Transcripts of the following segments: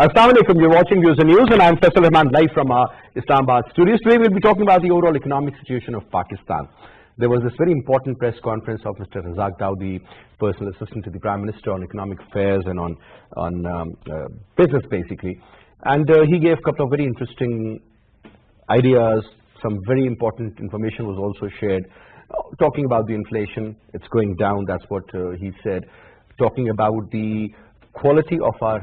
Assalamu alaikum, you're watching Views and News and I'm Faisal Rahman live from our Islamabad studios. Today we'll be talking about the overall economic situation of Pakistan. There was this very important press conference of Mr. Razak Daud, the personal assistant to the Prime Minister on economic affairs and on business basically. And he gave a couple of very interesting ideas. Some very important information was also shared, talking about the inflation. It's going down, that's what he said. Talking about the quality of our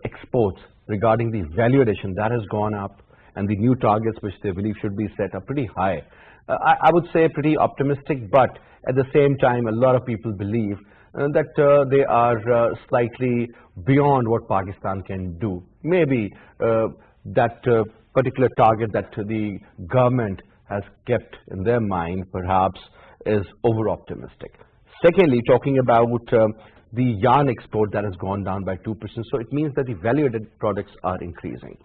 exports, regarding the value addition that has gone up, and the new targets which they believe should be set are pretty high. I would say pretty optimistic, but at the same time a lot of people believe that they are slightly beyond what Pakistan can do. Maybe that particular target that the government has kept in their mind perhaps is over optimistic. Secondly, talking about the yarn export that has gone down by 2%, so it means that the value-added products are increasing.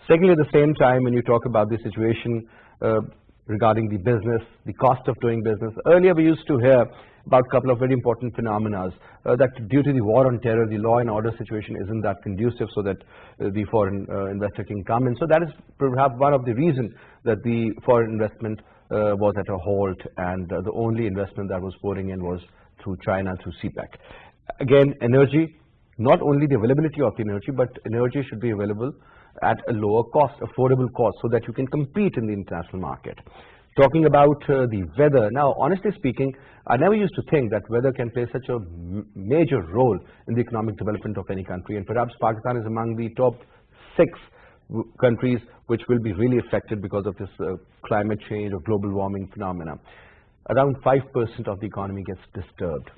Secondly, at the same time, when you talk about the situation regarding the business, the cost of doing business, earlier we used to hear about a couple of very important phenomena that due to the war on terror, the law and order situation isn't that conducive so that the foreign investor can come in. So that is perhaps one of the reasons that the foreign investment was at a halt, and the only investment that was pouring in was through China, through CPEC. Again, energy, not only the availability of the energy, but energy should be available at a lower cost, affordable cost, so that you can compete in the international market. Talking about the weather, now honestly speaking, I never used to think that weather can play such a major role in the economic development of any country, and perhaps Pakistan is among the top 6 countries which will be really affected because of this climate change or global warming phenomena. Around 5% of the economy gets disturbed.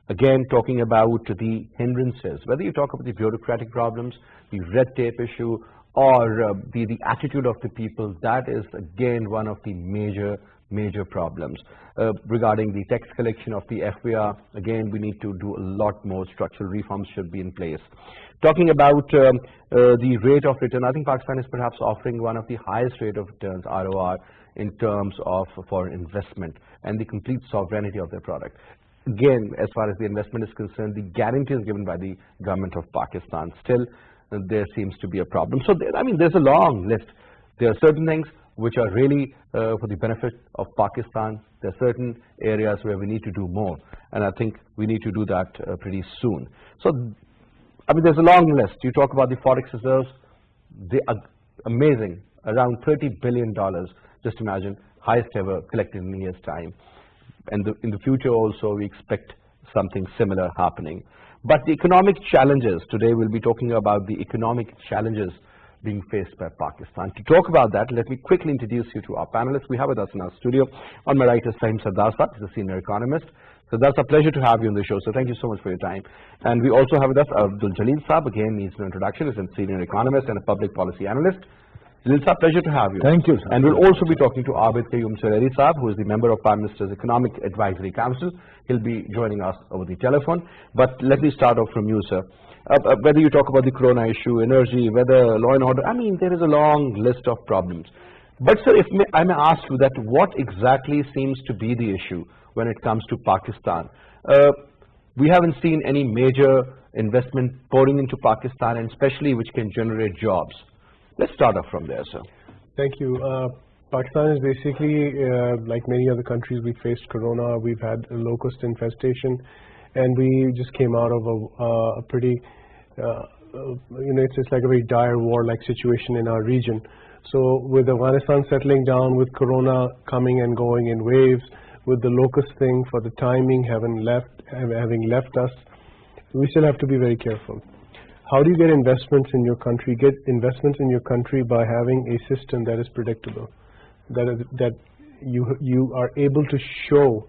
Again, talking about the hindrances, whether you talk about the bureaucratic problems, the red tape issue, or the attitude of the people, that is again one of the major problems. Regarding the tax collection of the FDI, again we need to do a lot more. Structural reforms should be in place. Talking about the rate of return, I think Pakistan is perhaps offering one of the highest rate of returns, ROR, in terms of foreign investment and the complete sovereignty of their product. Again, as far as the investment is concerned, the guarantee is given by the government of Pakistan. Still, there seems to be a problem. So, there's a long list. There are certain things which are really for the benefit of Pakistan. There are certain areas where we need to do more, and I think we need to do that pretty soon. So, there's a long list. You talk about the forex reserves, they are amazing, around $30 billion. Just imagine, highest ever collected in a year's time. And in the future also we expect something similar happening. But the economic challenges, today we'll be talking about the economic challenges being faced by Pakistan. To talk about that, let me quickly introduce you to our panelists. We have with us in our studio, on my right is Faheem Sardar, he's a senior economist. So that's a pleasure to have you on the show, so thank you so much for your time. And we also have with us Abdul Jaleel Saab, again needs no introduction, he's a senior economist and a public policy analyst. It's a pleasure to have you. Thank you, sir. And we'll also be talking to Abid Qayyum Sareri Saab, who is the member of Prime Minister's Economic Advisory Council. He'll be joining us over the telephone. But let me start off from you, sir. Whether you talk about the corona issue, energy, whether law and order, there is a long list of problems. But sir, if I may ask you that, what exactly seems to be the issue when it comes to Pakistan? We haven't seen any major investment pouring into Pakistan, and especially which can generate jobs. Let's start off from there, sir. Thank you. Pakistan is basically, like many other countries, we faced corona, we've had a locust infestation, and we just came out of a pretty, it's like a very dire war-like situation in our region. So with Afghanistan settling down, with corona coming and going in waves, with the locust thing for the timing having left us, we still have to be very careful. How do you get investments in your country? Get investments in your country by having a system that is predictable, that you are able to show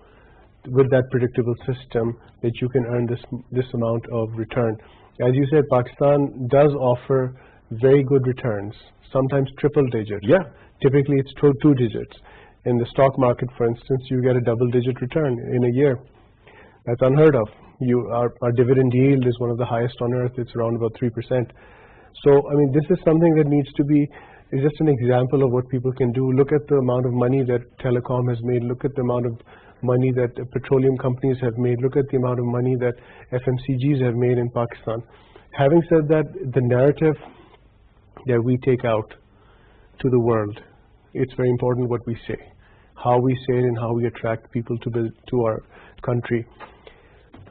with that predictable system that you can earn this amount of return. As you said, Pakistan does offer very good returns, sometimes triple digits. Yeah. Typically it's 2 digits. In the stock market, for instance, you get a double-digit return in a year. That's unheard of. Our dividend yield is one of the highest on earth. It's around about 3%. So, this is something that needs to be, is just an example of what people can do. Look at the amount of money that telecom has made. Look at the amount of money that petroleum companies have made. Look at the amount of money that FMCGs have made in Pakistan. Having said that, the narrative that we take out to the world, it's very important what we say, how we say it and how we attract people to our country.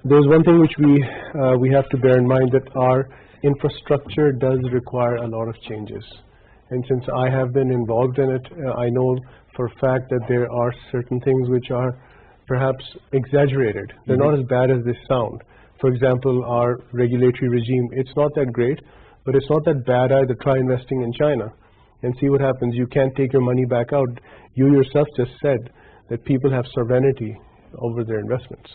There's one thing which we have to bear in mind, that our infrastructure does require a lot of changes. And since I have been involved in it, I know for a fact that there are certain things which are perhaps exaggerated. They're not as bad as they sound. For example, our regulatory regime, it's not that great, but it's not that bad either. Try investing in China and see what happens. You can't take your money back out. You yourself just said that people have sovereignty over their investments.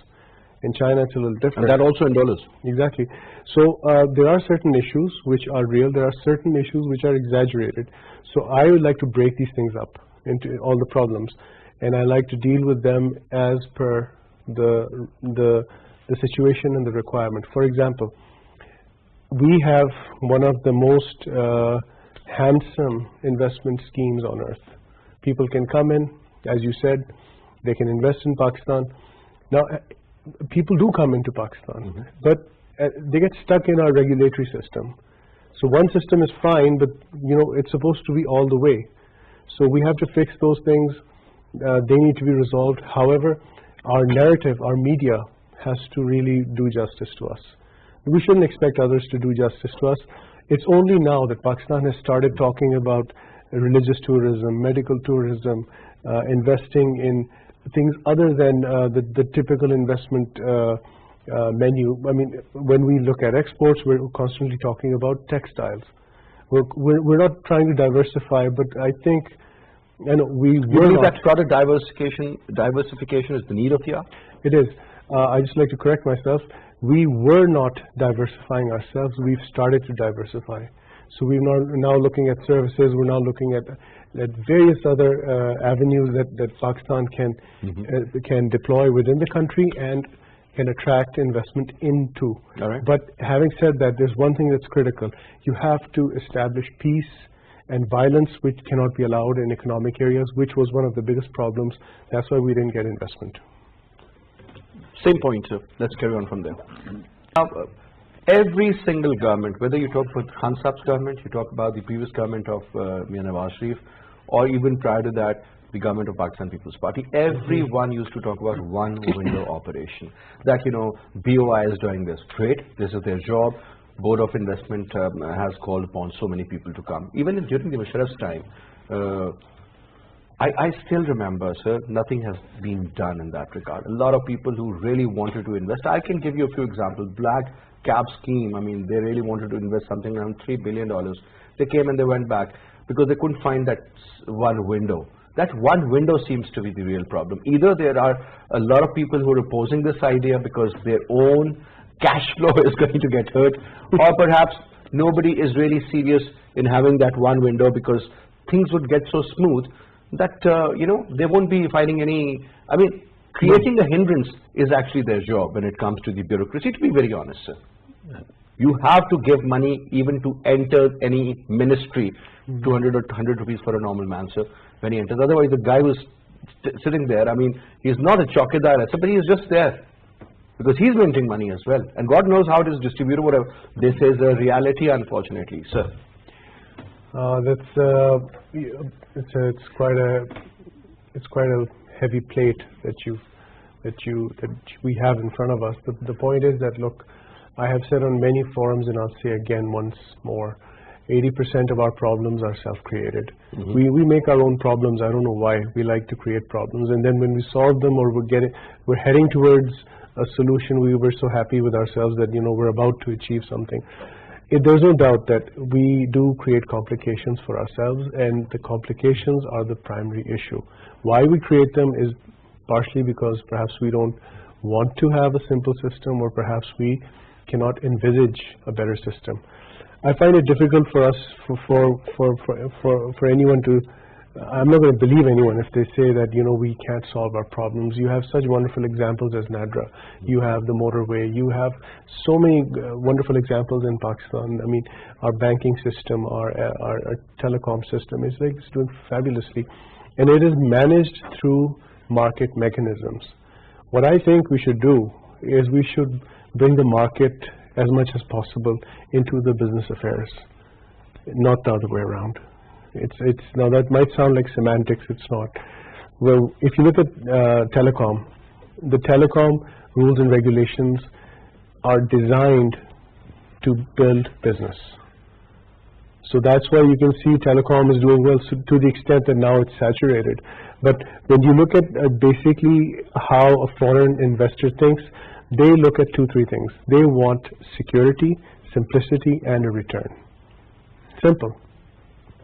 In China, it's a little different. And that also in dollars. Exactly. So there are certain issues which are real. There are certain issues which are exaggerated. So I would like to break these things up into all the problems, and I like to deal with them as per the situation and the requirement. For example, we have one of the most handsome investment schemes on earth. People can come in, as you said, they can invest in Pakistan. Now, people do come into Pakistan, but they get stuck in our regulatory system. So one system is fine, but it's supposed to be all the way. So we have to fix those things. They need to be resolved. However, our narrative, our media, has to really do justice to us. We shouldn't expect others to do justice to us. It's only now that Pakistan has started talking about religious tourism, medical tourism, investing in things other than the typical investment menu. I mean, when we look at exports, we're constantly talking about textiles. We're not trying to diversify, but I think we believe that product diversification is the need of the hour? It is. I just like to correct myself. We were not diversifying ourselves. We've started to diversify. So we're now looking at services. We're now looking at various other avenues that Pakistan can deploy within the country and can attract investment into. All right. But having said that, there's one thing that's critical. You have to establish peace and violence, which cannot be allowed in economic areas, which was one of the biggest problems. That's why we didn't get investment. Same point, sir. Let's carry on from there. Now, every single government, whether you talk about Khan Saab's government, you talk about the previous government of Nawaz Sharif, or even prior to that, the government of Pakistan People's Party, everyone used to talk about one window operation. That, BOI is doing this. Great, this is their job. Board of Investment has called upon so many people to come. Even during the Musharraf's time, I still remember, sir, nothing has been done in that regard. A lot of people who really wanted to invest, I can give you a few examples. Black Cap scheme, I mean, they really wanted to invest something around $3 billion. They came and they went back because they couldn't find that one window. That one window seems to be the real problem. Either there are a lot of people who are opposing this idea because their own cash flow is going to get hurt, or perhaps nobody is really serious in having that one window because things would get so smooth that, they won't be finding any. I mean, creating a hindrance is actually their job when it comes to the bureaucracy, to be very honest, sir. You have to give money even to enter any ministry, 200 or 100 rupees for a normal man, sir, when he enters. Otherwise, the guy who's sitting there, I mean, he's not a chowkidar, but he's just there because he's minting money as well. And God knows how it is distributed, whatever. This is a reality, unfortunately, sir. It's quite a heavy plate that we have in front of us. The point is that, look, I have said on many forums, and I'll say again once more, 80% of our problems are self-created. We make our own problems. I don't know why. We like to create problems, and then when we solve them or we're heading towards a solution, we were so happy with ourselves that we're about to achieve something. There's no doubt that we do create complications for ourselves, and the complications are the primary issue. Why we create them is partially because perhaps we don't want to have a simple system, or perhaps we cannot envisage a better system. I find it difficult for us, for anyone to, I'm not going to believe anyone if they say that, we can't solve our problems. You have such wonderful examples as Nadra. You have the motorway. You have so many wonderful examples in Pakistan. I mean, our banking system, our telecom system is doing fabulously. And it is managed through market mechanisms. What I think we should do is we should bring the market as much as possible into the business affairs. not the other way around. It's now that might sound like semantics. It's not. Well, if you look at telecom, the telecom rules and regulations are designed to build business. So that's why you can see telecom is doing well, so to the extent that now it's saturated. But when you look at basically how a foreign investor thinks, they look at 2-3 things. They want security, simplicity, and a return. Simple.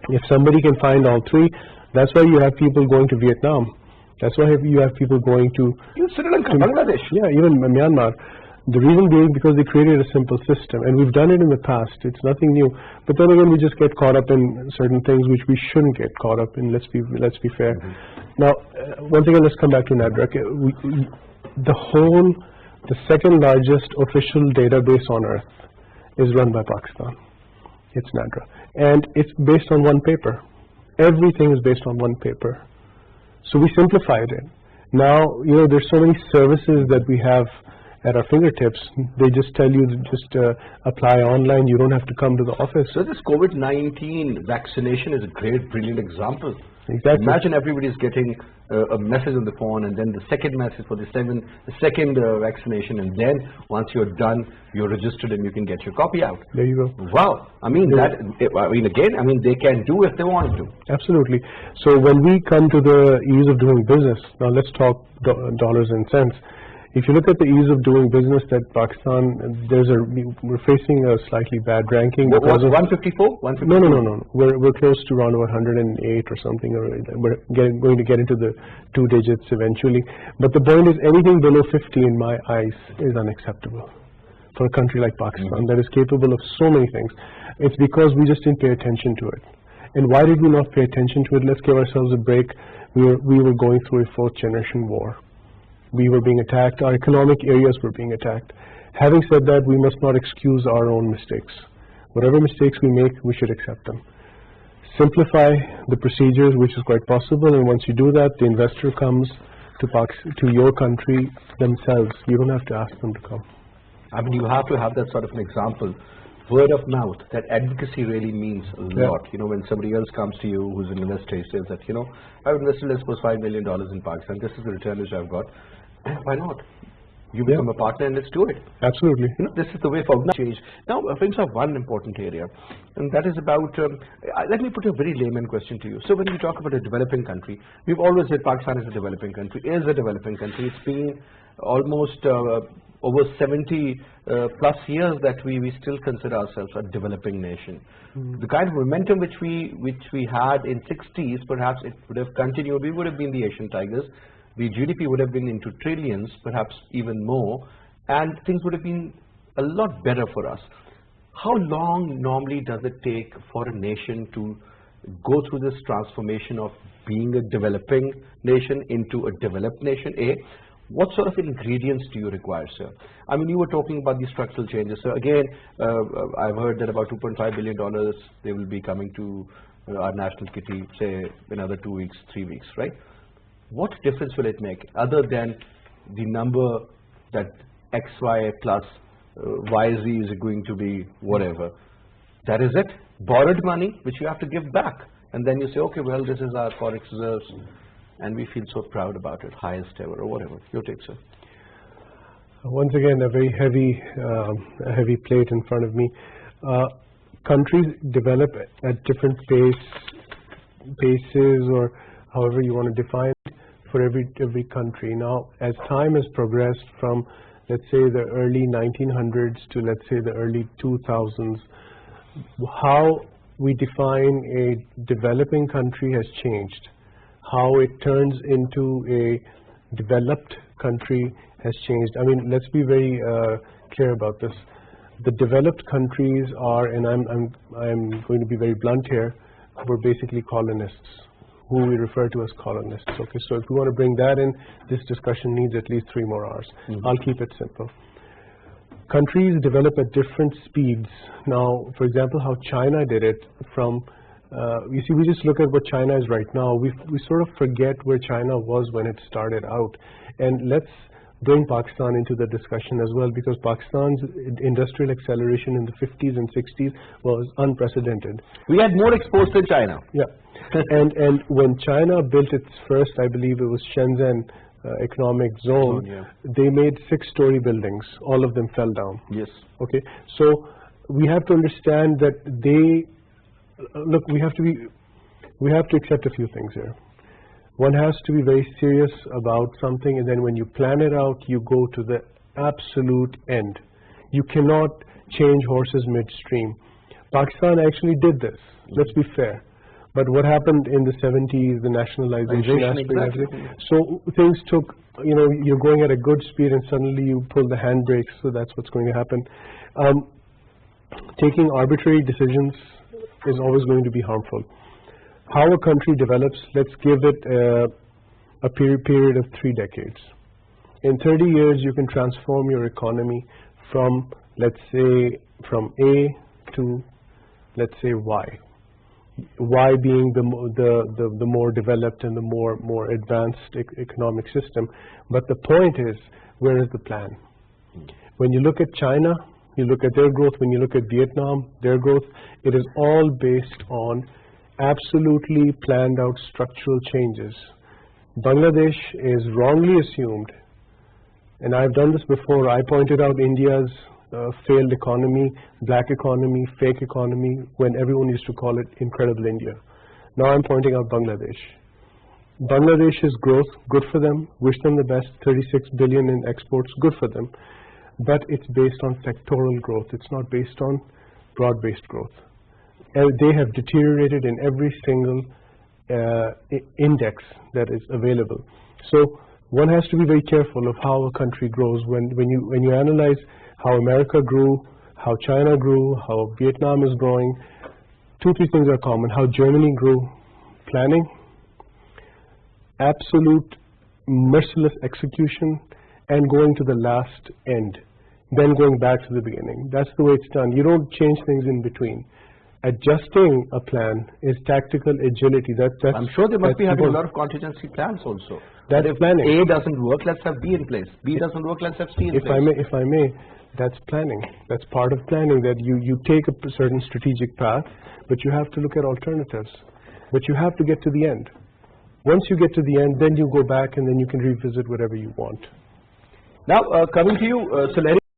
If somebody can find all three, that's why you have people going to Vietnam. That's why you have people going to Sri Lanka, Bangladesh. Yeah, even Myanmar. The reason being because they created a simple system, and we've done it in the past. It's nothing new. But then again, we just get caught up in certain things which we shouldn't get caught up in. Let's be fair. Now, once again, let's come back to NADRA. The second largest official database on earth is run by Pakistan. It's NADRA, and it's based on one paper. Everything is based on one paper. So we simplified it. Now, there's so many services that we have at our fingertips. They just tell you to just apply online. You don't have to come to the office. So this COVID-19 vaccination is a great, brilliant example. Exactly. Imagine everybody's getting a message on the phone, and then the second message for the second vaccination, and then once you're done, you're registered and you can get your copy out. There you go. Wow. I mean, they can do if they want to. Absolutely. So when we come to the ease of doing business, now let's talk dollars and cents. If you look at the ease of doing business that Pakistan, we're facing a slightly bad ranking. What, 154? 154? No. We're close to around 108 or something. Or we're going to get into the 2 digits eventually. But the point is, anything below 50 in my eyes is unacceptable for a country like Pakistan that is capable of so many things. It's because we just didn't pay attention to it. And why did we not pay attention to it? Let's give ourselves a break. We were going through a 4th generation war. We were being attacked. Our economic areas were being attacked. Having said that, we must not excuse our own mistakes. Whatever mistakes we make, we should accept them. Simplify the procedures, which is quite possible, and once you do that, the investor comes to your country themselves. You don't have to ask them to come. I mean, you have to have that sort of an example. Word of mouth, that advocacy really means a lot. When somebody else comes to you who's an investor, he says that, I've invested, let's suppose, $5 million in Pakistan. This is the return which I've got. Why not? You become a partner and let's do it. Absolutely. This is the way forward. Change. Now, brings up one important area, and that is about, let me put a very layman question to you. So when we talk about a developing country, we've always said Pakistan is a developing country, It's been almost over 70 plus years that we still consider ourselves a developing nation. The kind of momentum which we had in 60s, perhaps it would have continued. We would have been the Asian tigers. The GDP would have been into trillions, perhaps even more, and things would have been a lot better for us. How long normally does it take for a nation to go through this transformation of being a developing nation into a developed nation? What sort of ingredients do you require, sir? I mean, you were talking about the structural changes. So again, I've heard that about $2.5 billion, they will be coming to our national kitty, say, another 2 weeks, 3 weeks, right? What difference will it make other than the number that XY plus YZ is going to be whatever? That is it. Borrowed money, which you have to give back. And then you say, okay, well, this is our forex reserves, and we feel so proud about it, highest ever, or whatever. Your take, sir. Once again, a very heavy plate in front of me. Countries develop at different paces, or however you want to define it, for every country. Now, as time has progressed from, let's say, the early 1900s to, let's say, the early 2000s, how we define a developing country has changed. How it turns into a developed country has changed. I mean, let's be very clear about this. The developed countries are, and I'm going to be very blunt here, we're basically colonists, who we refer to as colonists. Okay, so if we want to bring that in, this discussion needs at least 3 more hours. I'll keep it simple. Countries develop at different speeds. Now, for example, how China did it from, you see, we just look at what China is right now. We sort of forget where China was when it started out. And let's bring Pakistan into the discussion as well, because Pakistan's industrial acceleration in the 50s and 60s was unprecedented. We had more exports than China. Yeah, and when China built its first, I believe it was Shenzhen economic zone, yeah. they made 6-story buildings. All of them fell down. Yes. Okay, so we have to understand that they look. We have to accept a few things here. One has to be very serious about something, and then when you plan it out, you go to the absolute end. You cannot change horses midstream. Pakistan actually did this. Let's be fair. But what happened in the 70s, the nationalization aspect, exactly. so things took, you're going at a good speed and suddenly you pull the handbrakes, so that's what's going to happen. Taking arbitrary decisions is always going to be harmful. How a country develops, let's give it a period of 3 decades. In 30 years, you can transform your economy from, let's say, from A to, let's say, Y. Y being the more developed and the more advanced economic system. But the point is, where is the plan? When you look at China, you look at their growth. When you look at Vietnam, their growth, it is all based on absolutely planned out structural changes. Bangladesh is wrongly assumed, and I've done this before. I pointed out India's failed economy, black economy, fake economy, when everyone used to call it incredible India. Now I'm pointing out Bangladesh. Bangladesh's growth, good for them, wish them the best, 36 billion in exports, good for them. But it's based on sectoral growth. It's not based on broad-based growth. They have deteriorated in every single index that is available. So one has to be very careful of how a country grows. When you analyze how America grew, how China grew, how Vietnam is growing, 2-3 things are common. How Germany grew, planning, absolute merciless execution, and going to the last end, then going back to the beginning. That's the way it's done. You don't change things in between. Adjusting a plan is tactical agility. I'm sure they must be having a lot of contingency plans also. That's if planning. A doesn't work, let's have B in place. B doesn't work, let's have C in place. If I may, that's planning. That's part of planning, that you take a certain strategic path, but you have to look at alternatives. But you have to get to the end. Once you get to the end, then you go back and then you can revisit whatever you want. Now, coming to you, so Larry,